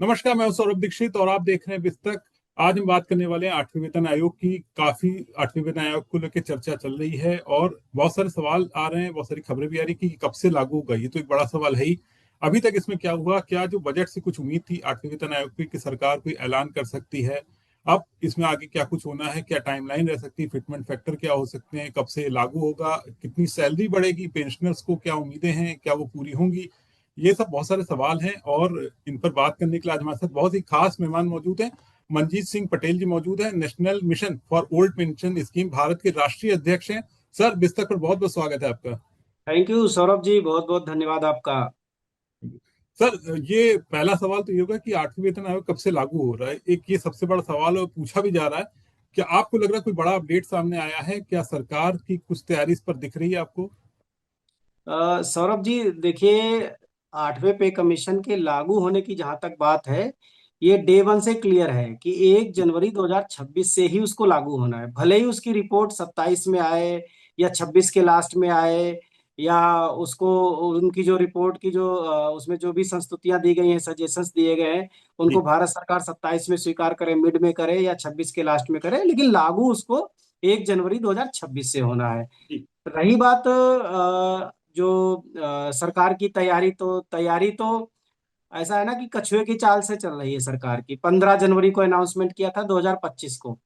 नमस्कार, मैं हूं सौरभ दीक्षित और आप देख रहे हैं विस्तक। आज हम बात करने वाले हैं आठवें वेतन आयोग की। काफी आठवें वेतन आयोग को लेकर चर्चा चल रही है और बहुत सारे सवाल आ रहे हैं, बहुत सारी खबरें भी आ रही कि कब से लागू होगा। ये तो एक बड़ा सवाल है ही। अभी तक इसमें क्या हुआ, क्या जो बजट से कुछ उम्मीद थी आठवें वेतन आयोग की कि सरकार कोई ऐलान कर सकती है, अब इसमें आगे क्या कुछ होना है, क्या टाइमलाइन रह सकती है, फिटमेंट फैक्टर क्या हो सकते हैं, कब से लागू होगा, कितनी सैलरी बढ़ेगी, पेंशनर्स को क्या उम्मीदें हैं, क्या वो पूरी होंगी। ये सब बहुत सारे सवाल हैं और इन पर बात करने के लिए आज हमारे साथ बहुत ही खास मेहमान मौजूद हैं। मनजीत सिंह पटेल जी मौजूद हैं, national mission for old pension scheme Bharat के राष्ट्रीय अध्यक्ष हैं। सर, बिस्तर पर बहुत बहुत स्वागत है आपका। थैंक यू सौरभ जी, बहुत बहुत धन्यवाद आपका। सर, ये पहला सवाल तो ये होगा कि आठवीं वेतन आयोग कब से लागू हो रहा है, एक ये सबसे बड़ा सवाल है और पूछा भी जा रहा है। क्या आपको लग रहा है कोई बड़ा अपडेट सामने आया है? क्या सरकार की कुछ तैयारी इस पर दिख रही है आपको? सौरभ जी देखिए, आठवें पे कमीशन के लागू होने की जहां तक बात है, ये डे वन से क्लियर है कि 1 जनवरी 2026 से ही उसको लागू होना है। भले ही उसकी रिपोर्ट 27 में आए या 26 के लास्ट में आए, या उसको उनकी जो रिपोर्ट की जो उसमें जो भी संस्तुतियां दी गई हैं, सजेशंस दिए गए हैं, जी। उनको भारत सरकार 27 में स्वीकार करे, मिड में करे या 26 के लास्ट में करे, लेकिन लागू उसको 1 जनवरी 2026 से होना है। जी। रही बात जो सरकार की तैयारी तो ऐसा है ना कि कछुए की चाल से चल रही है सरकार की। 15 जनवरी को अनाउंसमेंट किया था 2025 को।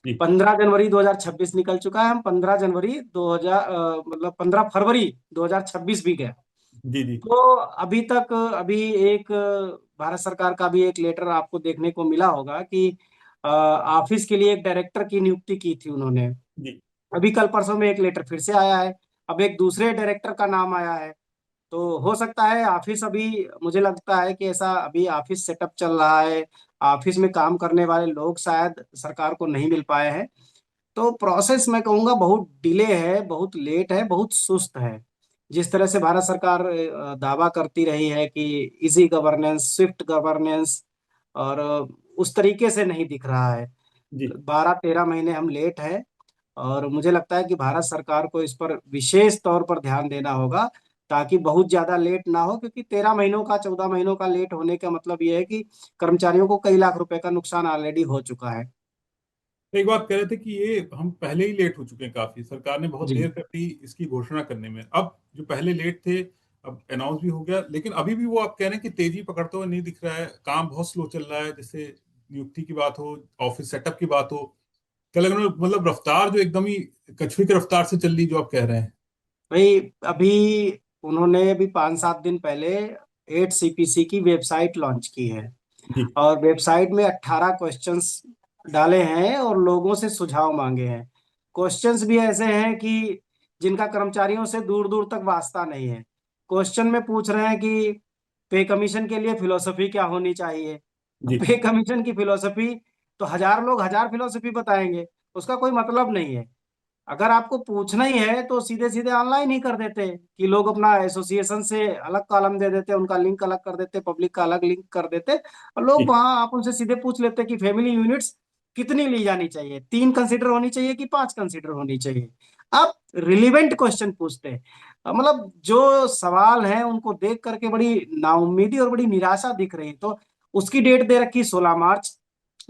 जी। 15 जनवरी 2026 निकल चुका है। हम 15 जनवरी 2000 मतलब 15 फरवरी 2026 भी गया। जी। जी। तो अभी तक अभी एक भारत सरकार का भी एक लेटर आपको देखने को मिला होगा कि ऑफिस के लिए एक डायरेक्टर की नियुक्ति की थी उन्होंने। जी। अभी कल परसों में एक लेटर फिर से आया है। अब एक दूसरे डायरेक्टर का नाम आया है। तो हो सकता है ऑफिस अभी, मुझे लगता है कि ऐसा अभी ऑफिस सेटअप चल रहा है। ऑफिस में काम करने वाले लोग शायद सरकार को नहीं मिल पाए हैं। तो प्रोसेस मैं कहूँगा बहुत डिले है, बहुत लेट है, बहुत सुस्त है। जिस तरह से भारत सरकार दावा करती रही है कि इजी गवर्नेंस, स्विफ्ट गवर्नेंस, और उस तरीके से नहीं दिख रहा है। जी। 12-13 महीने हम लेट है। और मुझे लगता है कि भारत सरकार को इस पर विशेष तौर पर ध्यान देना होगा, ताकि बहुत ज्यादा लेट ना हो, क्योंकि 13 महीनों का, 14 महीनों का लेट होने का मतलब यह है कि कर्मचारियों को कई लाख रुपए का नुकसान ऑलरेडी हो चुका है। तो एक बात कह रहे थे कि ये हम पहले ही लेट हो चुके हैं काफी, सरकार ने बहुत जी। देर कर दी इसकी घोषणा करने में। अब जो पहले लेट थे, अब अनाउंस भी हो गया, लेकिन अभी भी वो आप कह रहे हैं कि तेजी पकड़ते हुए नहीं दिख रहा है, काम बहुत स्लो चल रहा है। जैसे नियुक्ति की बात हो, ऑफिस सेटअप की बात हो, क्या लग रहा है मतलब रफ्तार जो एकदम ही कछुए की रफ्तार से चल रही जो आप कह रहे हैं? भाई, अभी उन्होंने अभी 5-7 दिन पहले 8 CPC की वेबसाइट लॉन्च की है। जी। और वेबसाइट में 18 क्वेश्चंस डाले हैं और लोगों से सुझाव मांगे हैं। क्वेश्चंस भी ऐसे हैं कि जिनका कर्मचारियों से दूर दूर तक वास्ता नहीं है। क्वेश्चन में पूछ रहे हैं कि पे कमीशन के लिए फिलोसफी क्या होनी चाहिए। अब जी। पे कमीशन की फिलोसफी तो हजार लोग हजार फिलोसफी बताएंगे, उसका कोई मतलब नहीं है। अगर आपको पूछना ही है तो सीधे सीधे ऑनलाइन ही कर देते कि लोग अपना एसोसिएशन से अलग कॉलम दे देते, उनका लिंक अलग कर देते, पब्लिक का अलग लिंक कर देते, और लोग जी। वहां आप उनसे सीधे पूछ लेते कि फैमिली यूनिट्स कितनी ली जानी चाहिए, 3 कंसिडर होनी चाहिए कि 5 कंसिडर होनी चाहिए। आप रिलीवेंट क्वेश्चन पूछते हैं। मतलब जो सवाल है उनको देख करके बड़ी नाउम्मीदी और बड़ी निराशा दिख रही है। तो उसकी डेट दे रखी 16 मार्च,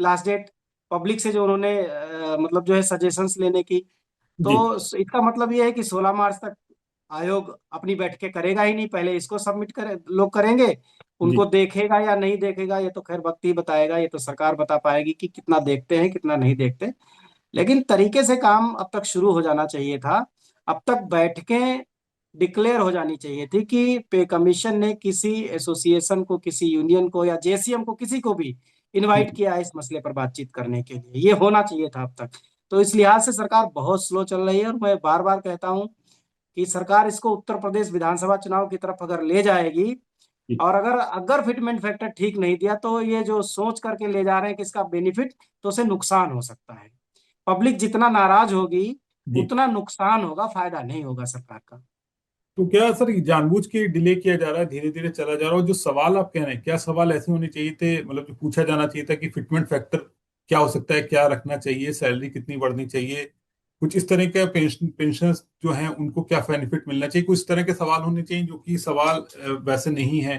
लास्ट डेट पब्लिक से जो उन्होंने मतलब जो है सजेशंस लेने की। जी। तो इसका मतलब ये है कि 16 मार्च तक आयोग अपनी बैठकें करेगा ही नहीं। पहले इसको सबमिट करे, लोग करेंगे। उनको जी। देखेगा या नहीं देखेगा ये तो खैर वक्त ही बताएगा, ये तो सरकार बता पाएगी कि कितना देखते हैं कितना नहीं देखते। लेकिन तरीके से काम अब तक शुरू हो जाना चाहिए था। अब तक बैठकें डिक्लेयर हो जानी चाहिए थी कि पे कमीशन ने किसी एसोसिएशन को, किसी यूनियन को या जेसीएम को, किसी को भी इनवाइट जी। किया है इस मसले पर बातचीत करने के लिए। ये होना चाहिए था अब तक। तो इस लिहाज से सरकार बहुत स्लो चल रही है, और मैं बार बार कहता हूं कि सरकार इसको उत्तर प्रदेश विधानसभा चुनाव की तरफ अगर ले जाएगी, जी। और अगर अगर फिटमेंट फैक्टर ठीक नहीं दिया, तो ये जो सोच करके ले जा रहे हैं कि इसका बेनिफिट, तो उसे नुकसान हो सकता है। पब्लिक जितना नाराज होगी जी। उतना नुकसान होगा, फायदा नहीं होगा सरकार का। तो क्या सर ये जानबूझ के डिले किया जा रहा है, धीरे धीरे चला जा रहा है? और जो सवाल आप कह रहे हैं, क्या सवाल ऐसे होने चाहिए थे, मतलब जो पूछा जाना चाहिए था कि फिटमेंट फैक्टर क्या हो सकता है, क्या रखना चाहिए, सैलरी कितनी बढ़नी चाहिए, कुछ इस तरह के पेंशन जो हैं उनको क्या बेनिफिट मिलना चाहिए, कुछ इस तरह के सवाल होने चाहिए जो कि सवाल वैसे नहीं है।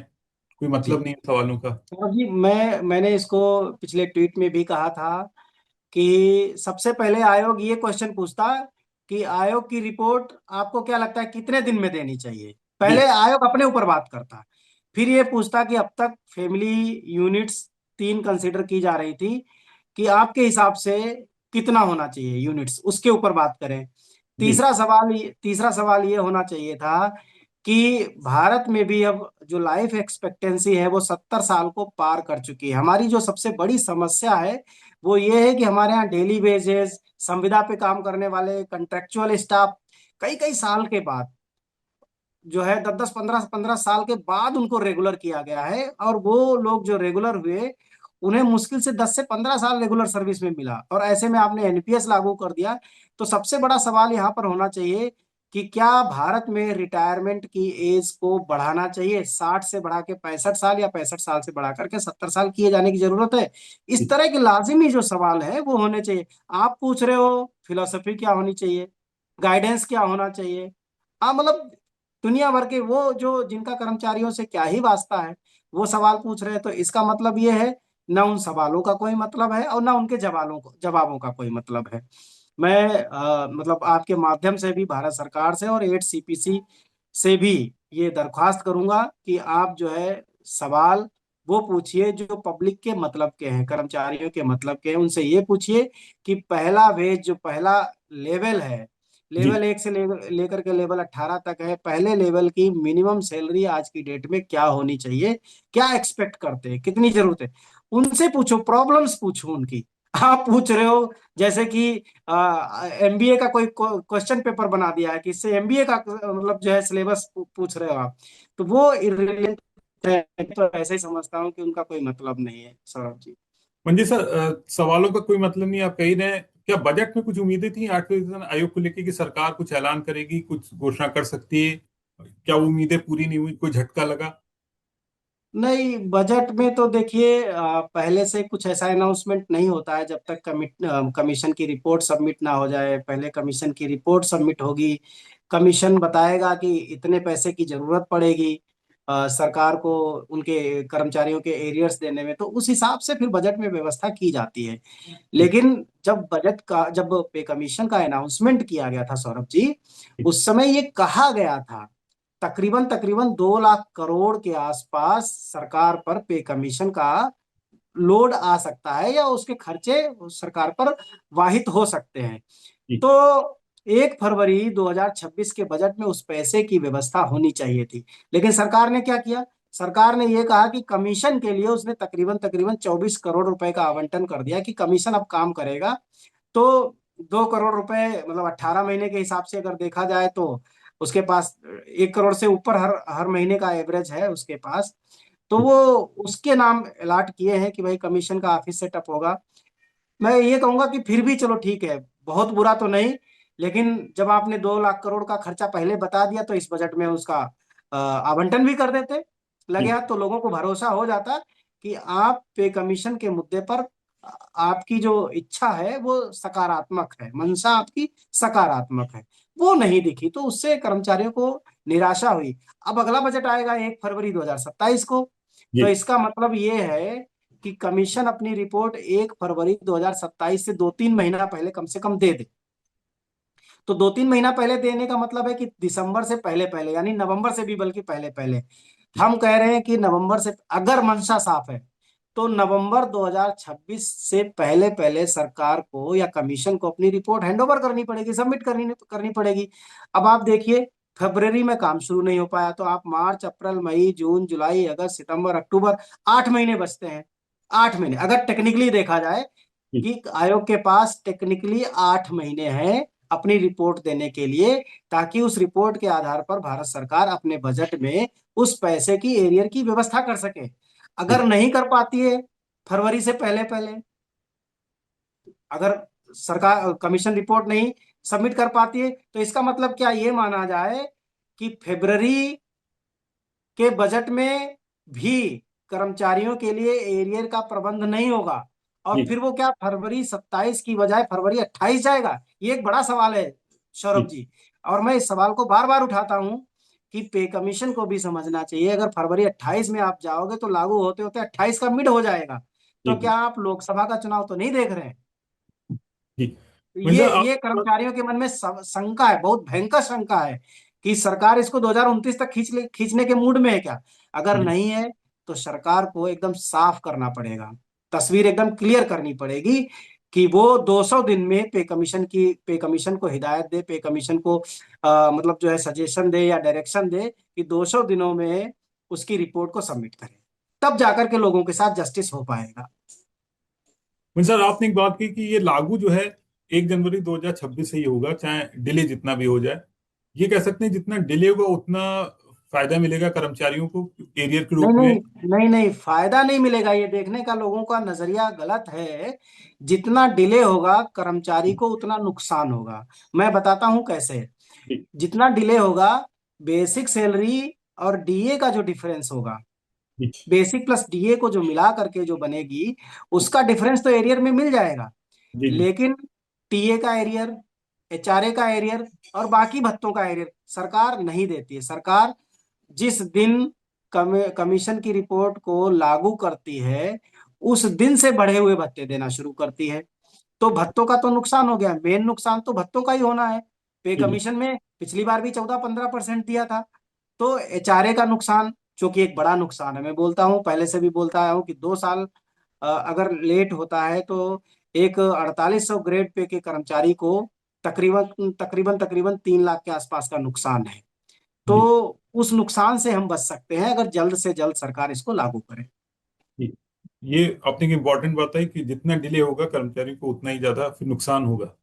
कोई जी मतलब नहीं इन सवालों का। सौरभ जी, मैंने इसको पिछले ट्वीट में भी कहा था कि सबसे पहले आयोग ये क्वेश्चन पूछता कि आयोग की रिपोर्ट आपको क्या लगता है कितने दिन में देनी चाहिए। जी पहले आयोग अपने ऊपर बात करता, फिर ये पूछता कि अब तक फैमिली यूनिट्स 3 कंसीडर की जा रही थी, कि आपके हिसाब से कितना होना चाहिए यूनिट्स, उसके ऊपर बात करें। जी तीसरा सवाल ये होना चाहिए था कि भारत में भी अब जो लाइफ एक्सपेक्टेंसी है वो 70 साल को पार कर चुकी है। हमारी जो सबसे बड़ी समस्या है वो ये है कि हमारे यहाँ डेली वेजेस, संविदा पे काम करने वाले कंट्रेक्चुअल स्टाफ कई कई साल के बाद जो है 10 10 15 15 साल के बाद उनको रेगुलर किया गया है, और वो लोग जो रेगुलर हुए उन्हें मुश्किल से 10 से 15 साल रेगुलर सर्विस में मिला, और ऐसे में आपने एनपीएस लागू कर दिया। तो सबसे बड़ा सवाल यहाँ पर होना चाहिए कि क्या भारत में रिटायरमेंट की एज को बढ़ाना चाहिए, 60 से बढ़ा के 65 साल, या 65 साल से बढ़ा करके 70 साल किए जाने की जरूरत है। इस जी। तरह के लाजिमी जो सवाल है वो होने चाहिए। आप पूछ रहे हो फिलोसफी क्या होनी चाहिए, गाइडेंस क्या होना चाहिए। हाँ मतलब दुनिया भर के वो जो जिनका कर्मचारियों से क्या ही वास्ता है वो सवाल पूछ रहे हैं, तो इसका मतलब ये है ना उन सवालों का कोई मतलब है और ना उनके जवाबों का कोई मतलब है। मैं मतलब आपके माध्यम से भी भारत सरकार से और 8 CPC से भी ये दरख्वास्त करूंगा कि आप जो है सवाल वो पूछिए जो पब्लिक के मतलब के हैं, कर्मचारियों के मतलब के हैं। उनसे ये पूछिए कि पहला वेज जो पहला लेवल है, जी लेवल 1 से लेकर के लेवल 18 तक है, पहले लेवल की मिनिमम सैलरी आज की डेट में क्या होनी चाहिए, क्या एक्सपेक्ट करते हैं, कितनी जरूरत है। उनसे पूछो, प्रॉब्लम्स पूछो उनकी। आप पूछ रहे हो जैसे कि एमबीए का कोई क्वेश्चन पेपर बना दिया है कि इससे एमबीए का मतलब जो है सिलेबस पूछ रहे हो आप, तो वो इर्रिलेवेंट है। तो ऐसे ही समझता हूँ कि उनका कोई मतलब नहीं है सौरभ जी। मंजी सर, सवालों का कोई मतलब नहीं आप कह ही रहे हैं। क्या बजट में कुछ उम्मीदें थी आठवें वेतन आयोग को लेकर कि सरकार कुछ ऐलान करेगी, कुछ घोषणा कर सकती है? क्या वो उम्मीदें पूरी नहीं हुई, कोई झटका लगा? नहीं, बजट में तो देखिए पहले से कुछ ऐसा अनाउंसमेंट नहीं होता है जब तक कमीशन की रिपोर्ट सबमिट ना हो जाए। पहले कमीशन की रिपोर्ट सबमिट होगी, कमीशन बताएगा कि इतने पैसे की जरूरत पड़ेगी सरकार को उनके कर्मचारियों के एरियर्स देने में, तो उस हिसाब से फिर बजट में व्यवस्था की जाती है। जी लेकिन जब पे कमीशन का अनाउंसमेंट किया गया था सौरभ जी, जी उस समय ये कहा गया था तकरीबन तकरीबन 2 लाख करोड़ के आसपास सरकार पर पे कमीशन का लोड आ सकता है, या उसके खर्चे सरकार पर वाहित हो सकते हैं। जी तो 1 फरवरी 2026 के बजट में उस पैसे की व्यवस्था होनी चाहिए थी। लेकिन सरकार ने क्या किया, सरकार ने यह कहा कि कमीशन के लिए उसने तकरीबन तकरीबन 24 करोड़ रुपए का आवंटन कर दिया कि कमीशन अब काम करेगा। तो 2 करोड़ रुपए मतलब 18 महीने के हिसाब से अगर देखा जाए तो उसके पास 1 करोड़ से ऊपर हर हर महीने का एवरेज है उसके पास। तो वो उसके नाम अलॉट किए हैं कि भाई कमीशन का ऑफिस सेटअप होगा। मैं ये कहूंगा कि फिर भी चलो ठीक है, बहुत बुरा तो नहीं। लेकिन जब आपने 2 लाख करोड़ का खर्चा पहले बता दिया तो इस बजट में उसका आवंटन भी कर देते लगे जी हाथ, तो लोगों को भरोसा हो जाता कि आप पे कमीशन के मुद्दे पर आपकी जो इच्छा है वो सकारात्मक है, मंशा आपकी सकारात्मक है। वो नहीं दिखी तो उससे कर्मचारियों को निराशा हुई। अब अगला बजट आएगा 1 फरवरी 2027 को, तो जी इसका मतलब ये है कि कमीशन अपनी रिपोर्ट 1 फरवरी 2027 से 2 3 महीना पहले कम से कम दे दे। तो 2 3 महीना पहले देने का मतलब है कि दिसंबर से पहले पहले, यानी नवंबर से भी बल्कि पहले पहले। हम कह रहे हैं कि नवंबर से, अगर मंशा साफ है तो नवंबर 2026 से पहले पहले सरकार को या कमीशन को अपनी रिपोर्ट हैंडओवर करनी पड़ेगी, सबमिट करनी करनी पड़ेगी। अब आप देखिए, फरवरी में काम शुरू नहीं हो पाया तो आप मार्च अप्रैल मई जून जुलाई अगस्त सितंबर अक्टूबर, 8 महीने बचते हैं। 8 महीने अगर टेक्निकली देखा जाए जी कि आयोग के पास टेक्निकली 8 महीने हैं अपनी रिपोर्ट देने के लिए, ताकि उस रिपोर्ट के आधार पर भारत सरकार अपने बजट में उस पैसे की एरियर की व्यवस्था कर सके। अगर जी नहीं कर पाती है फरवरी से पहले पहले, अगर सरकार कमीशन रिपोर्ट नहीं सबमिट कर पाती है, तो इसका मतलब क्या ये माना जाए कि फरवरी के बजट में भी कर्मचारियों के लिए एरियर का प्रबंध नहीं होगा, और जी फिर वो क्या फरवरी 27 की बजाय फरवरी 28 जाएगा? ये एक बड़ा सवाल है सौरभ जी जी। और मैं इस सवाल को बार बार उठाता हूं कि पे कमीशन को भी समझना चाहिए। अगर फरवरी 28 में आप जाओगे तो लागू होते होते 28 का मिड हो जाएगा। जी तो जी क्या आप लोकसभा का चुनाव तो नहीं देख रहे हैं? जी। तो वैसे ये आप। कर्मचारियों के मन में शंका है, बहुत भयंकर शंका है कि सरकार इसको 2029 तक खींचने के मूड में है क्या? अगर जी नहीं है तो सरकार को एकदम साफ करना पड़ेगा, तस्वीर एकदम क्लियर करनी पड़ेगी कि वो 200 दिन में पे कमीशन को हिदायत दे, पे कमीशन को मतलब जो है सजेशन दे या डायरेक्शन दे कि 200 दिनों में उसकी रिपोर्ट को सबमिट करे, तब जाकर के लोगों के साथ जस्टिस हो पाएगा। वैसे सर, आपने एक बात की कि ये लागू जो है 1 जनवरी 2026 से ही होगा, चाहे डिले जितना भी हो जाए। ये कह सकते हैं जितना डिले होगा उतना फायदा मिलेगा कर्मचारियों को एरियर के नहीं रूप में। नहीं नहीं नहीं, फायदा नहीं मिलेगा, ये देखने का लोगों का नजरिया गलत है। जितना डिले होगा कर्मचारी को उतना नुकसान होगा। मैं बताता हूं कैसे। जी जितना डिले होगा, बेसिक सैलरी और डीए का जो डिफरेंस होगा, जी बेसिक प्लस डीए को जो मिला करके जो बनेगी, उसका डिफरेंस तो एरियर में मिल जाएगा। जी जी लेकिन टीए का एरियर, एचआरए का एरियर और बाकी भत्तों का एरियर सरकार नहीं देती है। सरकार जिस दिन कमीशन की रिपोर्ट को लागू करती है, उस दिन से बढ़े हुए भत्ते देना शुरू करती है। तो भत्तों का तो नुकसान हो गया, मेन नुकसान तो भत्तों का ही होना है। पे जी जी कमीशन में पिछली बार भी 14-15% दिया था। तो एचआरए का नुकसान, जो कि एक बड़ा नुकसान है, मैं बोलता हूँ, पहले से भी बोलता आया हूँ कि 2 साल अगर लेट होता है तो एक 4800 ग्रेड पे के कर्मचारी को तकरीबन तकरीबन तकरीबन 3 लाख के आसपास का नुकसान है। तो जी उस नुकसान से हम बच सकते हैं अगर जल्द से जल्द सरकार इसको लागू करे। जी। ये आपने एक इम्पोर्टेंट बात है कि जितना डिले होगा कर्मचारी को उतना ही ज्यादा फिर नुकसान होगा।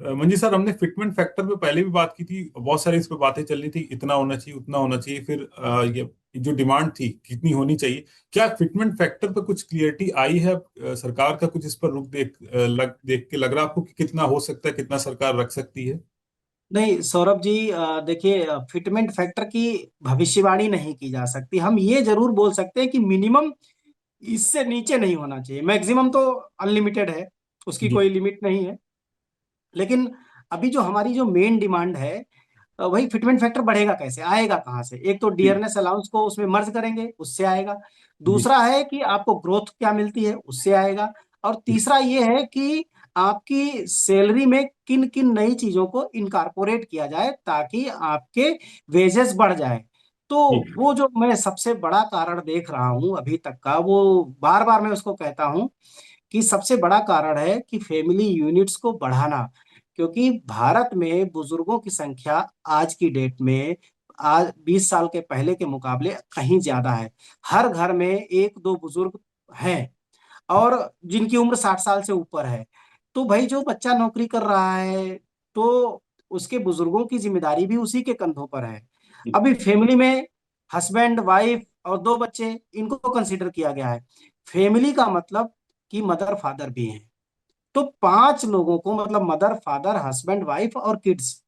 मंजी सर, हमने फिटमेंट फैक्टर पे पहले भी बात की थी, बहुत सारी इस पे बातें चल रही थी, इतना होना चाहिए उतना होना चाहिए, फिर ये जो डिमांड थी कितनी होनी चाहिए। क्या फिटमेंट फैक्टर पे कुछ क्लियरिटी आई है? सरकार का कुछ इस पर रुख देख के लग रहा है आपको कि कितना हो सकता है, कितना सरकार रख सकती है? नहीं सौरभ जी, देखिए, फिटमेंट फैक्टर की भविष्यवाणी नहीं की जा सकती। हम ये जरूर बोल सकते हैं कि मिनिमम इससे नीचे नहीं होना चाहिए, मैक्सिमम तो अनलिमिटेड है, उसकी जी कोई लिमिट नहीं है। लेकिन अभी जो हमारी जो मेन डिमांड है, वही फिटमेंट फैक्टर बढ़ेगा कैसे, आएगा कहाँ से? एक तो जी डियरनेस अलाउंस को उसमें मर्ज करेंगे, उससे आएगा। जी दूसरा है कि आपको ग्रोथ क्या मिलती है, उससे आएगा। और जी तीसरा ये है कि आपकी सैलरी में किन किन नई चीजों को इनकारपोरेट किया जाए ताकि आपके वेजेस बढ़ जाए। तो जी वो जो मैं सबसे बड़ा कारण देख रहा हूं अभी तक का, वो बार बार मैं उसको कहता हूं कि सबसे बड़ा कारण है कि फैमिली यूनिट्स को बढ़ाना। क्योंकि भारत में बुजुर्गों की संख्या आज की डेट में, आज 20 साल के पहले के मुकाबले कहीं ज्यादा है। हर घर में एक दो बुजुर्ग हैं, और जिनकी उम्र 60 साल से ऊपर है। तो भाई जो बच्चा नौकरी कर रहा है, तो उसके बुजुर्गों की जिम्मेदारी भी उसी के कंधों पर है। जी अभी फैमिली में हस्बैंड वाइफ और 2 बच्चे, इनको कंसीडर किया गया है। फैमिली का मतलब कि मदर फादर भी हैं। तो 5 लोगों को, मतलब मदर फादर हस्बैंड वाइफ और किड्स,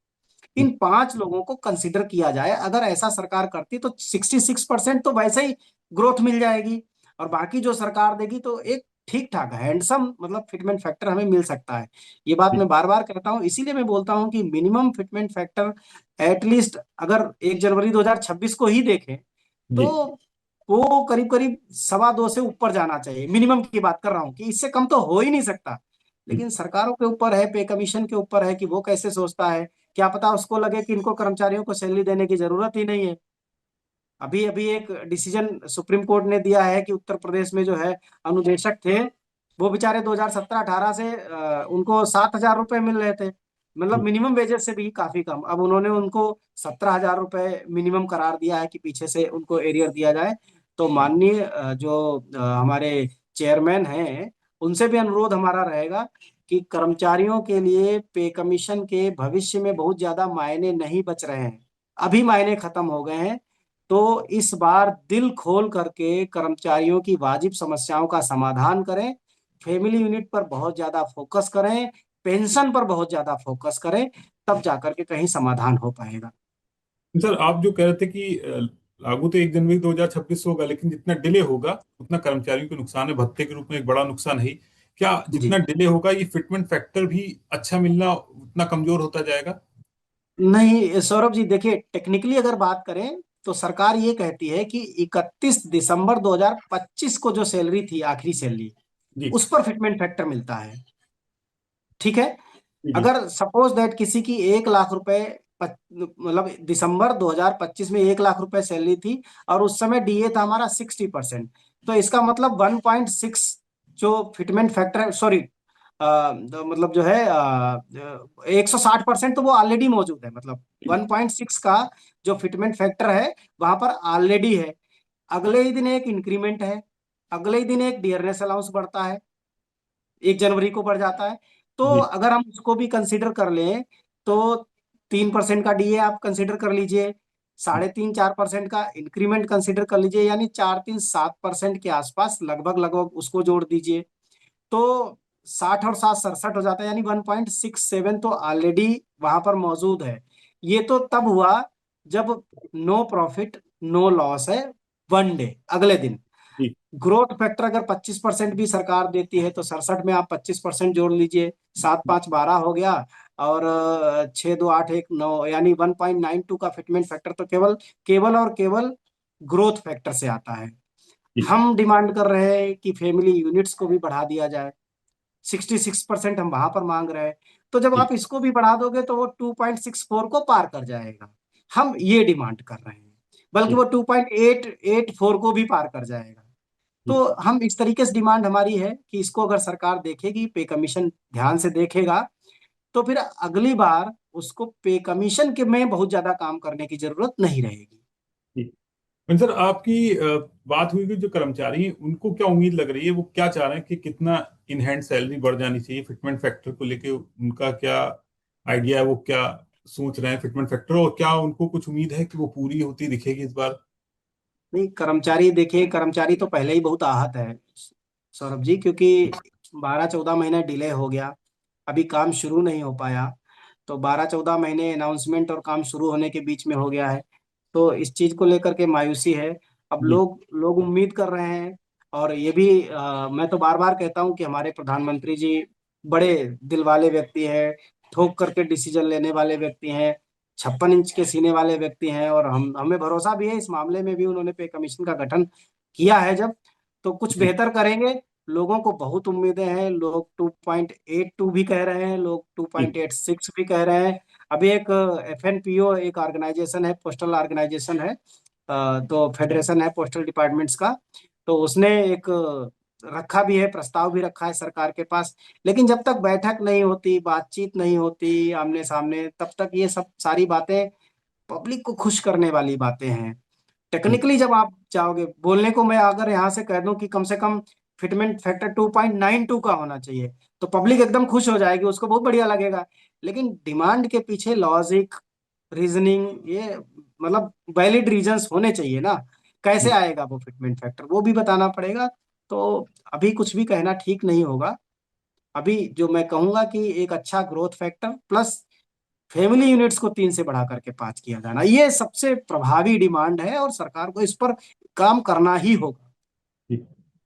इन जी 5 लोगों को कंसिडर किया जाए। अगर ऐसा सरकार करती तो 66% तो वैसे ही ग्रोथ मिल जाएगी। और बाकी जो सरकार देगी तो एक ठीक ठाक हैंडसम मतलब फिटमेंट फैक्टर हमें मिल सकता है। ये बात जी मैं बार बार कहता हूं, इसीलिए मैं बोलता हूं कि मिनिमम फिटमेंट फैक्टर एटलीस्ट अगर 1 जनवरी 2026 को ही देखें जी। तो वो करीब करीब 2.25 से ऊपर जाना चाहिए। मिनिमम की बात कर रहा हूँ कि इससे कम तो हो ही नहीं सकता। जी लेकिन सरकारों के ऊपर है, पे कमीशन के ऊपर है कि वो कैसे सोचता है। क्या पता उसको लगे कि इनको कर्मचारियों को सैलरी देने की जरूरत ही नहीं है। अभी अभी एक डिसीजन सुप्रीम कोर्ट ने दिया है कि उत्तर प्रदेश में जो है अनुदेशक थे, वो बेचारे 2017-18 से उनको 7,000 रुपए मिल रहे थे, मतलब जी मिनिमम वेजेस से भी काफी कम। अब उन्होंने उनको 17,000 रुपए मिनिमम करार दिया है कि पीछे से उनको एरियर दिया जाए। तो माननीय जो हमारे चेयरमैन हैं, उनसे भी अनुरोध हमारा रहेगा कि कर्मचारियों के लिए पे कमीशन के भविष्य में बहुत ज्यादा मायने नहीं बच रहे हैं, अभी मायने खत्म हो गए हैं। तो इस बार दिल खोल करके कर्मचारियों की वाजिब समस्याओं का समाधान करें, फैमिली यूनिट पर बहुत ज्यादा फोकस करें, पेंशन पर बहुत ज्यादा फोकस करें, तब जाकर के कहीं समाधान हो पाएगा। सर, आप जो कह रहे थे कि लागू तो 1 जनवरी 2026 से होगा, लेकिन जितना डिले होगा उतना कर्मचारियों को नुकसान है, भत्ते के रूप में एक बड़ा नुकसान है ही। क्या जी। जितना डिले होगा ये फिटमेंट फैक्टर भी अच्छा मिलना उतना कमजोर होता जाएगा? नहीं सौरभ जी, देखिए टेक्निकली अगर बात करें तो सरकार ये कहती है कि 31 दिसंबर 2025 को जो सैलरी थी, आखिरी सैलरी, जी उस पर फिटमेंट फैक्टर मिलता है। ठीक है। जी जी अगर सपोज दैट किसी की 1 लाख रुपए, मतलब दिसंबर 2025 में 1 लाख रुपए सैलरी थी, और उस समय डीए था हमारा 60%, तो इसका मतलब 1.6 जो फिटमेंट फैक्टर है, सॉरी, तो मतलब जो है 160% तो वो ऑलरेडी मौजूद है, मतलब 1.6 का जो फिटमेंट फैक्टर है वहां पर ऑलरेडी है। अगले ही दिन एक इंक्रीमेंट है, अगले ही दिन एक डियरनेस अलाउंस बढ़ता है, 1 जनवरी को बढ़ जाता है। तो जी अगर हम उसको भी कंसिडर कर लें तो 3% का डीए आप कंसिडर कर लीजिए, 3.5-4% का इंक्रीमेंट कंसिडर कर लीजिए, यानी 4-3-7% के आसपास लगभग लगभग उसको जोड़ दीजिए, तो 60 और 7 67 हो जाता है, यानी 1.67 तो ऑलरेडी वहां पर मौजूद है। ये तो तब हुआ जब नो प्रॉफिट नो लॉस है, 1 डे, अगले दिन। जी ग्रोथ फैक्टर अगर 25% भी सरकार देती है तो 67 में आप 25% जोड़ लीजिए, 7-5-12 हो गया, और 6-2-8-1-9, यानी 1.92 का फिटमेंट फैक्टर तो केवल केवल और केवल ग्रोथ फैक्टर से आता है। जी हम डिमांड कर रहे हैं कि फैमिली यूनिट्स को भी बढ़ा दिया जाए, 66% हम वहां पर मांग रहे हैं। तो जब जी आप इसको भी बढ़ा दोगे तो वो 2.64 को पार कर जाएगा, हम ये डिमांड कर रहे हैं। बल्कि जी वो 2.884 को भी पार कर जाएगा। जी तो हम इस तरीके से डिमांड हमारी है कि इसको अगर सरकार देखेगी, पे कमीशन ध्यान से देखेगा, तो फिर अगली बार उसको पे कमीशन के में बहुत ज्यादा काम करने की जरूरत नहीं रहेगी। जी। सर आपकी बात हुई कि जो कर्मचारी हैं उनको क्या उम्मीद लग रही है, वो क्या चाह रहे हैं कि कितना इन हैंड सैलरी बढ़ जानी चाहिए, फिटमेंट फैक्टर को लेके उनका क्या आइडिया है, वो क्या सोच रहे हैं फिटमेंट फैक्टर, और क्या उनको कुछ उम्मीद है कि वो पूरी होती दिखेगी इस बार? नहीं, कर्मचारी देखिए, कर्मचारी तो पहले ही बहुत आहत है सौरभ जी, क्योंकि 12-14 महीने डिले हो गया, अभी काम शुरू नहीं हो पाया। तो 12-14 महीने अनाउंसमेंट और काम शुरू होने के बीच में हो गया है, तो इस चीज को लेकर के मायूसी है। अब जी लोग लोग उम्मीद कर रहे हैं, और ये भी मैं तो बार बार कहता हूँ कि हमारे प्रधानमंत्री जी बड़े दिल वाले व्यक्ति हैं, ठोक करके डिसीजन लेने वाले व्यक्ति हैं, 56 इंच के सीने वाले व्यक्ति हैं, और हम हमें भरोसा भी है इस मामले में भी उन्होंने पे कमीशन का गठन किया है जब, तो कुछ जी बेहतर करेंगे। लोगों को बहुत उम्मीदें हैं, लोग 2.82 भी कह रहे हैं, लोग जी 2.86 भी कह रहे हैं। अभी एक FNPO, एक ऑर्गेनाइजेशन है, पोस्टल ऑर्गेनाइजेशन है, तो फेडरेशन है पोस्टल डिपार्टमेंट्स का, तो उसने एक रखा भी है, प्रस्ताव भी रखा है सरकार के पास। लेकिन जब तक बैठक नहीं होती, बातचीत नहीं होती आमने सामने, तब तक ये सब सारी बातें पब्लिक को खुश करने वाली बातें हैं। जी टेक्निकली जब आप चाहोगे बोलने को, मैं अगर यहाँ से कह दूं कि कम से कम फिटमेंट फैक्टर 2.92 का होना चाहिए, तो पब्लिक एकदम खुश हो जाएगी, उसको बहुत बढ़िया लगेगा। लेकिन डिमांड के पीछे लॉजिक, रीजनिंग, ये मतलब वैलिड रीजंस होने चाहिए ना। कैसे जी आएगा वो फिटमेंट फैक्टर, वो भी बताना पड़ेगा। तो अभी कुछ भी कहना ठीक नहीं होगा। अभी जो मैं कहूंगा कि एक अच्छा growth factor plus family units को 3 से बढ़ा करके 5 किया जाना, ये सबसे प्रभावी डिमांड है, और सरकार को इस पर काम करना ही होगा। जी।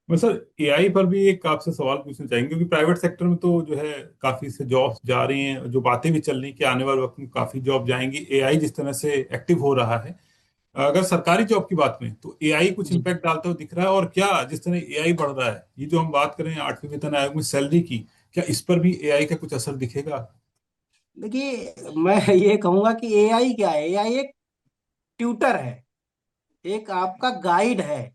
मैं सर एआई पर भी एक आपसे सवाल पूछना चाहेंगे, क्योंकि प्राइवेट सेक्टर में तो जो है काफी से जॉब्स जा रही हैं, जो बातें भी चल रही हैं कि आने वाले वक्त में काफी जॉब जाएंगी, एआई जिस तरह से एक्टिव हो रहा है। अगर सरकारी जॉब की बात करें तो एआई कुछ जी, इम्पैक्ट डालता हुआ दिख रहा है, और क्या जिस तरह एआई बढ़ रहा है, ये जो हम बात करें 8वें वेतन आयोग में सैलरी की, क्या इस पर भी एआई का कुछ असर दिखेगा? देखिए, मैं ये कहूंगा कि एआई क्या है, एआई एक ट्यूटर है, एक आपका गाइड है।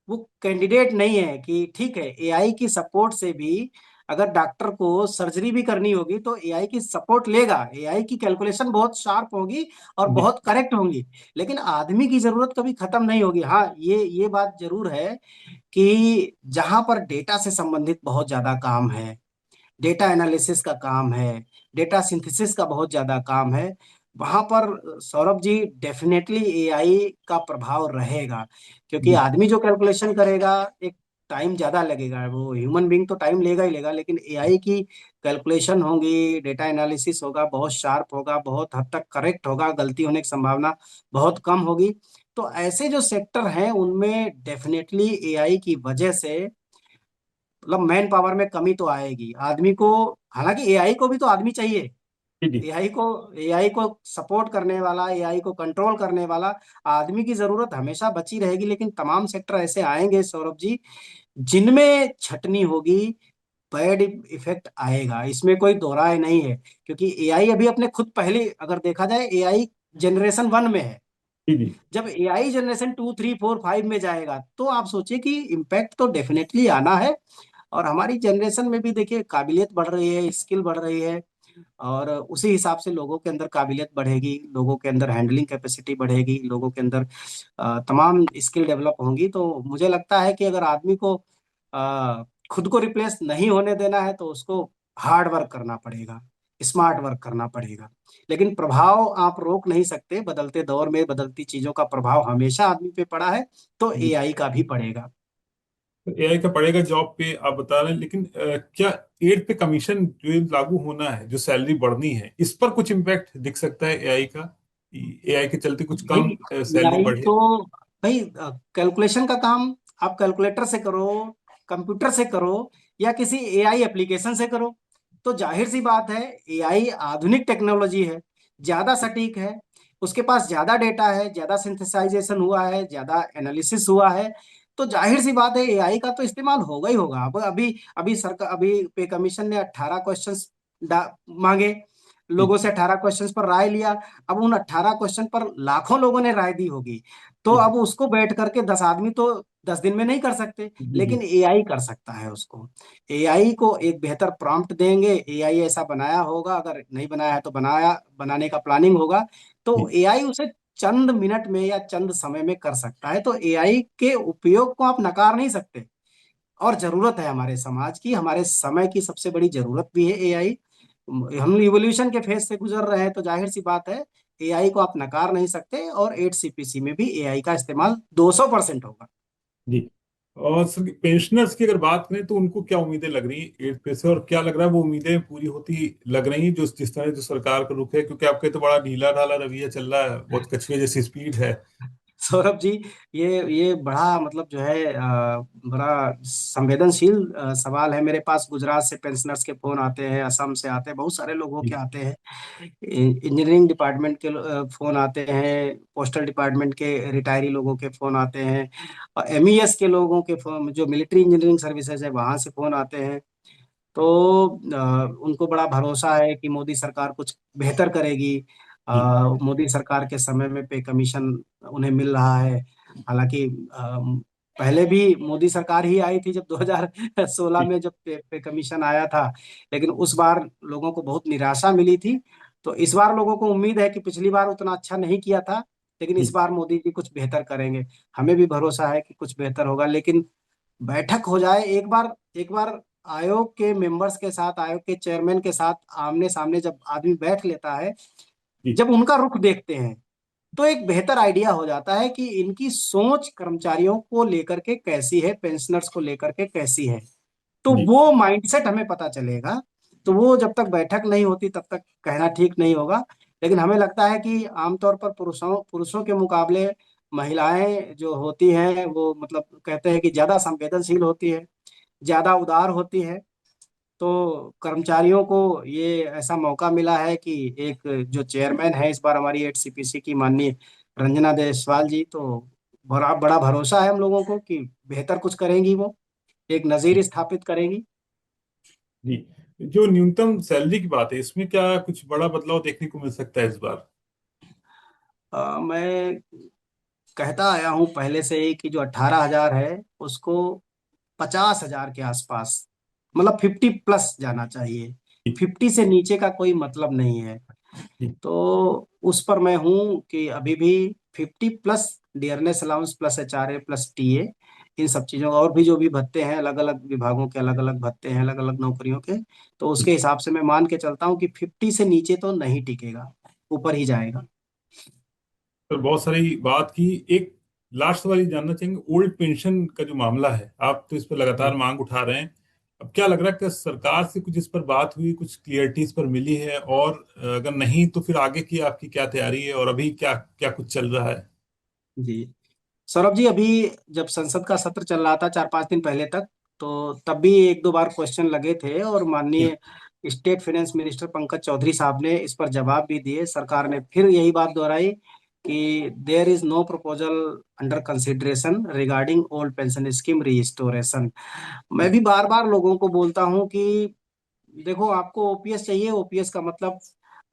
वो कैंडिडेट नहीं है कि ठीक है, एआई की सपोर्ट से भी अगर डॉक्टर को सर्जरी भी करनी होगी तो एआई की सपोर्ट लेगा, एआई की कैलकुलेशन बहुत शार्प होगी और जी बहुत करेक्ट होंगी। लेकिन आदमी की जरूरत कभी खत्म नहीं होगी। हाँ, ये बात जरूर है कि जहां पर डेटा से संबंधित बहुत ज्यादा काम है, डेटा एनालिसिस का काम है, डेटा सिंथेसिस का बहुत ज्यादा काम है, वहां पर सौरभ जी डेफिनेटली एआई का प्रभाव रहेगा। क्योंकि जी आदमी जो कैलकुलेशन करेगा, एक टाइम ज्यादा लगेगा, वो ह्यूमन बीइंग तो टाइम लेगा ही लेगा, लेकिन एआई की कैलकुलेशन होगी, डेटा एनालिसिस होगा, बहुत शार्प होगा, बहुत हद तक करेक्ट होगा, गलती होने की संभावना बहुत कम होगी। तो ऐसे जो सेक्टर हैं उनमें डेफिनेटली एआई की वजह से मतलब मैन पावर में कमी तो आएगी आदमी को। हालांकि एआई को भी तो आदमी चाहिए, जी जी एआई को सपोर्ट करने वाला, एआई को कंट्रोल करने वाला आदमी की जरूरत हमेशा बची रहेगी, लेकिन तमाम सेक्टर ऐसे आएंगे सौरभ जी जिनमें छटनी होगी, बैड इफेक्ट आएगा, इसमें कोई दो राय नहीं है। क्योंकि एआई अभी अपने खुद पहले अगर देखा जाए एआई जनरेशन 1 में है। जी जी जब एआई जनरेशन 2, 3, 4, 5 में जाएगा तो आप सोचिए कि इम्पैक्ट तो डेफिनेटली आना है। और हमारी जनरेशन में भी देखिए काबिलियत बढ़ रही है, स्किल बढ़ रही है, और उसी हिसाब से लोगों के अंदर काबिलियत बढ़ेगी, लोगों के अंदर हैंडलिंग कैपेसिटी बढ़ेगी, लोगों के अंदर तमाम स्किल डेवलप होंगी। तो मुझे लगता है कि अगर आदमी को खुद को रिप्लेस नहीं होने देना है तो उसको हार्ड वर्क करना पड़ेगा, स्मार्ट वर्क करना पड़ेगा। लेकिन प्रभाव आप रोक नहीं सकते, बदलते दौर में बदलती चीजों का प्रभाव हमेशा आदमी पे पड़ा है, तो जी। एआई का भी पड़ेगा। एआई का पड़ेगा जॉब पे, आप बता रहे हैं, लेकिन क्या एड पे कमीशन जो लागू होना है, जो सैलरी बढ़नी है, इस पर कुछ इम्पैक्ट दिख सकता है एआई का? एआई के चलते कुछ भाई कम सैलरी एआई बढ़े? तो भाई कैलकुलेशन का काम आप कैलकुलेटर से करो, कंप्यूटर से करो, या किसी एआई एप्लीकेशन से करो, तो जाहिर सी बात है एआई आधुनिक टेक्नोलॉजी है, ज्यादा सटीक है, उसके पास ज्यादा डेटा है, ज्यादा सिंथेसाइजेशन हुआ है, ज्यादा एनालिसिस हुआ है। तो जाहिर सी बात है एआई का तो इस्तेमाल होगा ही होगा। अब अभी अभी सरकार, अभी पे कमीशन ने 18 क्वेश्चंस मांगे, जी लोगों से 18 क्वेश्चंस पर राय लिया। अब उन 18 क्वेश्चन पर लाखों लोगों ने राय दी होगी, तो जी अब उसको बैठ करके 10 आदमी तो 10 दिन में नहीं कर सकते, जी जी लेकिन एआई कर सकता है उसको। एआई को एक बेहतर प्रॉम्प्ट देंगे, एआई ऐसा बनाया होगा, अगर नहीं बनाया है तो बनाने का प्लानिंग होगा, तो जी एआई उसे चंद मिनट में या चंद समय में कर सकता है। तो एआई के उपयोग को आप नकार नहीं सकते, और जरूरत है हमारे समाज की, हमारे समय की सबसे बड़ी जरूरत भी है एआई। हम इवोल्यूशन के फेज से गुजर रहे हैं, तो जाहिर सी बात है एआई को आप नकार नहीं सकते, और 8 CPC में भी एआई का इस्तेमाल 200% होगा। जी। और सर, पेंशनर्स की अगर बात करें तो उनको क्या उम्मीदें लग रही हैं एड पे से, और क्या लग रहा है वो उम्मीदें पूरी होती लग रही हैं जो जिस तरह जो सरकार का रुख है? क्योंकि आपके तो बड़ा ढीला ढाला रवैया चल रहा है, बहुत कछुए जैसी स्पीड है। सौरभ जी, ये बड़ा मतलब जो है बड़ा संवेदनशील सवाल है। मेरे पास गुजरात से पेंशनर्स के फोन आते हैं, असम से आते हैं, बहुत सारे लोगों के जी आते हैं, इंजीनियरिंग डिपार्टमेंट के फोन आते हैं, पोस्टल डिपार्टमेंट के रिटायरी लोगों के फोन आते हैं, और एमईएस के लोगों के फोन, जो मिलिट्री इंजीनियरिंग सर्विसेज है वहां से फोन आते हैं। तो उनको बड़ा भरोसा है कि मोदी सरकार कुछ बेहतर करेगी। जी मोदी सरकार के समय में पे कमीशन उन्हें मिल रहा है। हालांकि पहले भी मोदी सरकार ही आई थी जब 2016 जी में जब पे कमीशन आया था, लेकिन उस बार लोगों को बहुत निराशा मिली थी। तो इस बार लोगों को उम्मीद है कि पिछली बार उतना अच्छा नहीं किया था, लेकिन इस जी बार मोदी जी कुछ बेहतर करेंगे। हमें भी भरोसा है कि कुछ बेहतर होगा, लेकिन बैठक हो जाए एक बार, एक बार आयोग के मेंबर्स के साथ, आयोग के चेयरमैन के साथ आमने सामने जब आदमी बैठ लेता है, जी जब उनका रुख देखते हैं, तो एक बेहतर आइडिया हो जाता है कि इनकी सोच कर्मचारियों को लेकर के कैसी है, पेंशनर्स को लेकर के कैसी है। तो जी वो माइंडसेट हमें पता चलेगा। तो वो जब तक बैठक नहीं होती तब तक कहना ठीक नहीं होगा। लेकिन हमें लगता है कि आमतौर पर पुरुषों के मुकाबले महिलाएं जो होती हैं वो मतलब कहते हैं कि ज्यादा संवेदनशील होती है, ज्यादा उदार होती है। तो कर्मचारियों को ये ऐसा मौका मिला है कि एक जो चेयरमैन है इस बार हमारी 8 CPC की, माननीय रंजना जायसवाल जी, तो बड़ा बड़ा भरोसा है हम लोगों को कि बेहतर कुछ करेंगी वो, एक नजीर स्थापित करेंगी। जी। जो न्यूनतम सैलरी की बात है, इसमें क्या कुछ बड़ा बदलाव देखने को मिल सकता है इस बार? मैं कहता आया हूँ पहले से ही कि जो 18,000 है उसको 50,000 के आसपास, मतलब 50+ जाना चाहिए। जी 50 से नीचे का कोई मतलब नहीं है। जी तो उस पर मैं हूँ कि अभी भी 50+ dearness allowance plus HRA plus TA, इन सब चीजों का, और भी जो भी भत्ते हैं, अलग अलग विभागों के अलग अलग भत्ते हैं, अलग अलग नौकरियों के, तो जी। उसके हिसाब से मैं मान के चलता हूँ कि 50 से नीचे तो नहीं टिकेगा, ऊपर ही जाएगा। तो बहुत सारी बात की, एक लास्ट वाली जानना चाहेंगे, ओल्ड पेंशन का जो मामला है, आप तो इस पर लगातार मांग उठा रहे हैं। अब क्या लग रहा है कि सरकार से कुछ इस पर बात हुई, कुछ क्लियरिटी इस पर मिली है? और अगर नहीं तो फिर आगे की आपकी क्या तैयारी है, और अभी क्या क्या कुछ चल रहा है? जी सौरभ जी, अभी जब संसद का सत्र चल रहा था 4-5 दिन पहले तक, तो तब भी एक दो बार क्वेश्चन लगे थे, और जी माननीय state finance minister Pankaj Chaudhary साहब ने इस पर जवाब भी दिए। सरकार ने फिर यही बात दोहराई कि there is no proposal under consideration regarding old pension scheme restoration. मैं भी बार बार लोगों को बोलता हूं कि देखो, आपको ओपीएस चाहिए, ओपीएस का मतलब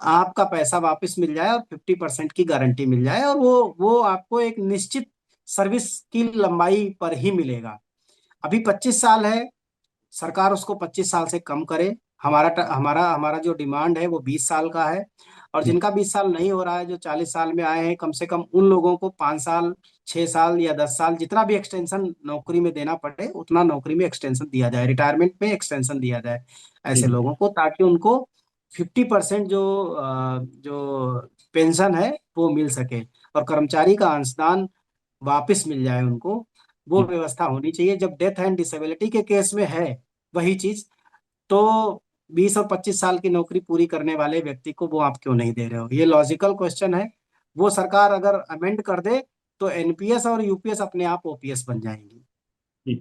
आपका पैसा वापस मिल जाए और 50% की गारंटी मिल जाए, और वो आपको एक निश्चित सर्विस की लंबाई पर ही मिलेगा। अभी 25 साल है, सरकार उसको 25 साल से कम करे। हमारा हमारा जो डिमांड है वो 20 साल का है। और जी। जिनका 20 साल नहीं हो रहा है, जो 40 साल में आए हैं, कम से कम उन लोगों को 5 साल, 6 साल या 10 साल, जितना भी एक्सटेंशन नौकरी में देना पड़े उतना नौकरी में एक्सटेंशन दिया जाए, रिटायरमेंट में एक्सटेंशन दिया जाए ऐसे जी। लोगों को, ताकि उनको 50% जो पेंशन है वो मिल सके, और कर्मचारी का अंशदान वापस मिल जाए उनको। वो जी। व्यवस्था होनी चाहिए। जब डेथ एंड डिसेबिलिटी के केस में है वही चीज, तो 20 और 25 साल की नौकरी पूरी करने वाले व्यक्ति को वो आप क्यों नहीं दे रहे हो? ये लॉजिकल क्वेश्चन है। वो सरकार अगर अमेंड कर दे तो एनपीएस और यूपीएस अपने आप ओपीएस बन जाएंगी। जी।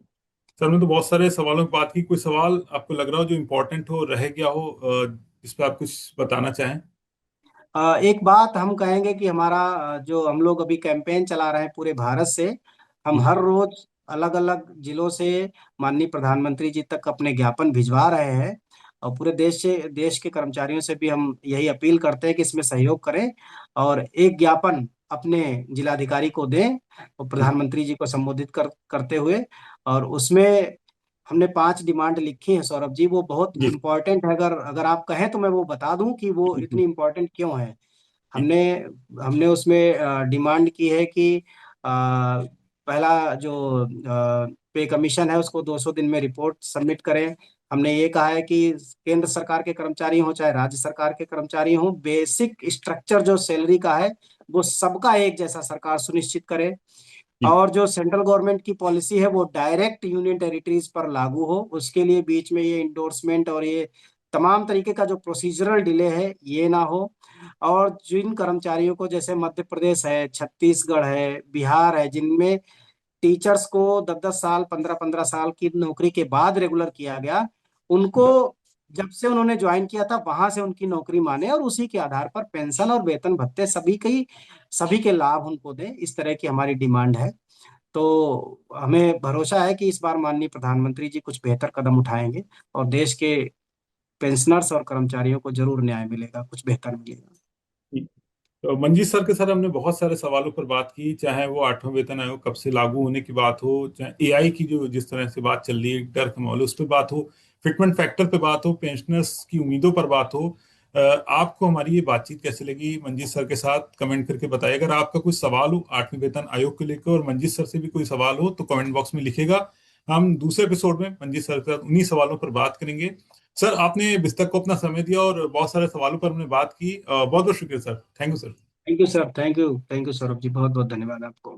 सर, हमने तो बहुत सारे सवालों की बात की। कोई सवाल आपको लग रहा हो जो इम्पोर्टेंट हो, रह गया हो, जिस पर आप कुछ बताना चाहें? एक बात हम कहेंगे कि हमारा जो हम लोग अभी कैंपेन चला रहे हैं पूरे भारत से, हम जी। हर रोज अलग अलग जिलों से माननीय प्रधानमंत्री जी तक अपने ज्ञापन भिजवा रहे हैं। और पूरे देश के कर्मचारियों से भी हम यही अपील करते हैं कि इसमें सहयोग करें, और एक ज्ञापन अपने जिलाधिकारी को दें और जी। प्रधानमंत्री जी को संबोधित करते हुए। और उसमें हमने 5 डिमांड लिखी है सौरभ जी, वो बहुत जी। इंपॉर्टेंट है। अगर अगर आप कहें तो मैं वो बता दूं कि वो बिल्कुल। इतनी इंपॉर्टेंट क्यों है। जी। हमने हमने उसमें डिमांड की है कि पहला जो पे कमीशन है उसको 200 दिन में रिपोर्ट सबमिट करें। हमने ये कहा है कि केंद्र सरकार के कर्मचारी हों चाहे राज्य सरकार के कर्मचारी हों, बेसिक स्ट्रक्चर जो सैलरी का है वो सबका एक जैसा सरकार सुनिश्चित करे। जी। और जो सेंट्रल गवर्नमेंट की पॉलिसी है वो डायरेक्ट यूनियन टेरिटरीज पर लागू हो, उसके लिए बीच में ये इंडोर्समेंट और ये तमाम तरीके का जो प्रोसीजरल डिले है ये ना हो। और जिन कर्मचारियों को, जैसे मध्य प्रदेश है, छत्तीसगढ़ है, बिहार है, जिनमें टीचर्स को 10-10 साल, 15-15 साल की नौकरी के बाद रेगुलर किया गया, उनको जब से उन्होंने ज्वाइन किया था वहां से उनकी नौकरी माने, और उसी के आधार पर पेंशन और वेतन भत्ते सभी के लाभ उनको दें। इस तरह की हमारी डिमांड है। तो हमें भरोसा है कि इस बार माननीय प्रधानमंत्री जी कुछ बेहतर कदम उठाएंगे, और देश के पेंशनर्स और कर्मचारियों को जरूर न्याय मिलेगा, कुछ बेहतर मिलेगा। जी। तो मंजीत सर के साथ हमने बहुत सारे सवालों पर बात की, चाहे वो आठवां वेतन आयोग कब से लागू होने की बात हो, चाहे एआई की जो जिस तरह से बात चल रही है, डर के माहौल उस पर बात हो, फिटमेंट फैक्टर पे बात हो, पेंशनर्स की उम्मीदों पर बात हो। आपको हमारी ये बातचीत कैसे लगी, मंजीत सर के साथ कमेंट करके बताइए। अगर आपका कोई सवाल हो आठवें वेतन आयोग को लेकर और मंजीत सर से भी कोई सवाल हो तो कमेंट बॉक्स में लिखेगा। हम दूसरे एपिसोड में मंजीत सर के साथ उन्हीं सवालों पर बात करेंगे। सर, आपने बिस्तक को अपना समय दिया और बहुत सारे सवालों पर हमने बात की। बहुत बहुत शुक्रिया sir. Thank you sir. Thank you sir, thank you Saurabh ji, बहुत बहुत धन्यवाद आपको।